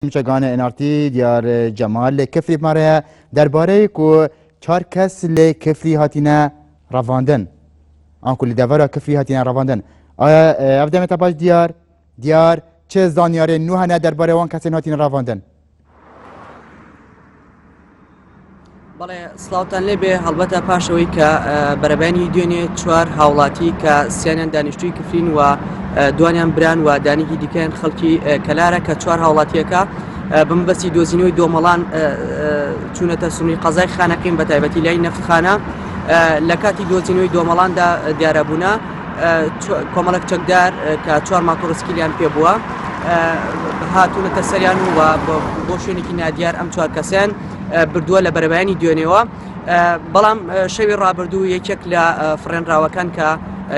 چگان انارتی دیار جمال کفری ماره درباره کو 4 کس ل کفری هاتینه رواندن آن کلی دوارا کفری هاتینه رواندن آیا افدام تباش دیار چه زانیاره نوح نه درباره وان کس هاتینه رواندن بەڵێ سلااوان لێ بێ هەڵبەتە پاشەوەی کە بەرەبانی دوێنێ چوار هاوڵاتی کە سییانیان دانیشتوی کفرین و دوانیان بران و دانیکی دیکەیان خەڵکی کەلارە کە چوار هاوڵاتیەکە بمبەستی دۆزینەوەی دۆمەڵان چوونەتە سنووری قەزای خانەقیم بە تایبەتی لای نەفتخانە لە کاتی دۆزینەوەی دۆمەڵاندا دیارەبوونا کۆمەڵک چەکدار کە چوار ماتۆڕسکیلیان پێ بووە هاتوونەتە سەریان و بۆ شوێنێکی نادیار ئەم چوار کەسیان بردووە لە بەرەبایانی دوێنێەوە بەڵام شەوی ڕابردوو یەکێک لە فڕێنراوەکان کە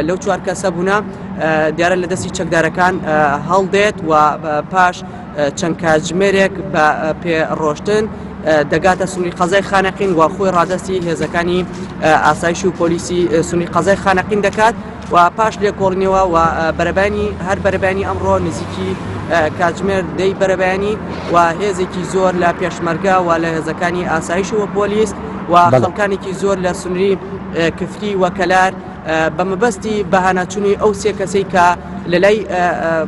لەو چوار کەسە بوونا دیارە لە دەستی چەکدارەکان هەڵدێت و پاش چەند کاتژمێرێک بە پێڕۆشتن دەگاتە سنووری قەزای خانەقین و خۆی ڕادستی هێزەکانی ئاسایشی و پۆلیسی سنووری قەزای خانەقین دەکات و پاش لێکۆڵنەوە و بەرەبانی هەر بەرەبانی ئەمڕۆ نزیکی کاتژمێر دەی بەرەبانی و هێزێکی زۆر لە پێشمەرگە و لە هێزەکانی ئاسایش و پۆلیس و خەڵکانێکی زۆر لە سنووری کفری و کەلار بە مەبەستی بەهانەچوونی ئەو سێ کەسەی کە لە لای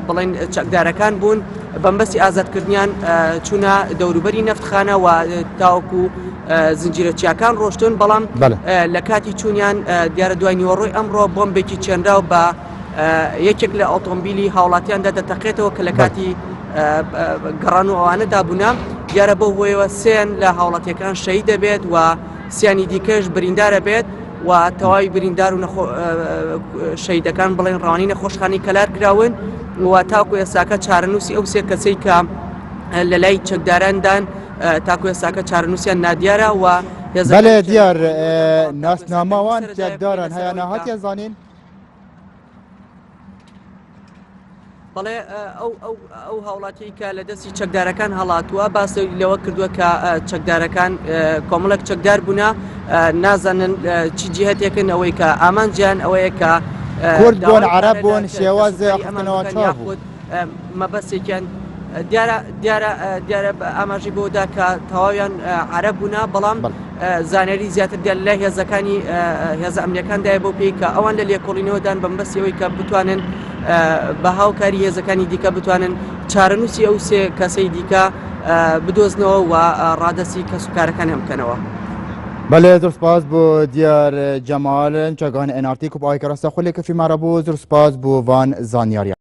بڵێن چەکدارەکان بوون بەمبەستی ئازادکردنیان چوونە دەوروبەری نەفتخانە و تاوەکو زنجیرەچیاکان ڕۆشتون بەڵام لە کاتی چوونیان دیارە دوای نیوەڕۆی ئەمڕۆ بۆمبێکی چێنرا و بە یەکێک لە ئۆتۆمبیلی هاوڵاتیاندا دەتەقێتەوە کە لە کاتی گەڕان و ئەوانەدا بوونا دیارە بەو هۆیەوە سێن لە هاوڵاتیەکان شەهید دەبێت و سیانی دیکەش بریندارە بێت و تەواوی بریندار و شەهیدەکان بڵێن ڕوانی نەخۆشخانەی کەلار کراون و تاکو ئێستاکە چارەنووسی ئەو سێ کەسەی کە لە لای چەکدارandان تاکو ئێستاکە چارەنووسیان نادیارە و بەڵێ دیار ناسنامەوان چەکداران هەیە نەهاتیان زانین بەڵێ ئەو هاوڵاتی کە لە دەستی چەکدارەکان هەڵاتووە باسی لەوە کردووە کە چەکدارەکان کۆمەڵک چەکدار بوونا نازانن چی جیهەتێکن ئەوەی کە ئامانجیان ئەوەیە کە کورد بوون عەرەب بوون شێوازە ئەخستنەوە چاو بوو مەبەستێکیان دیارە ئاماژی بۆدا کە تەواویان عەرەب بوونا بەڵام زانێری زیاتر دیار لە هێزەکانی هێزە ئەمنیەکاندایە بۆ پێی کە ئەوان لە لێکۆڵینەوەدان بەمبەستیەوەی کە بتوانن بە هاوکاری هێزەکانی دیکە بتوانن چارەنووسی ئەو سێ کەسەی دیکە بدۆزنەوە و ڕادەسی کەسوکارەکان بکەنەوە. بله زور سپاس بو دیار جمال چگان انارتی کو پای کراسته خلی کفی مرا بو زور سپاس بو وان زانیاری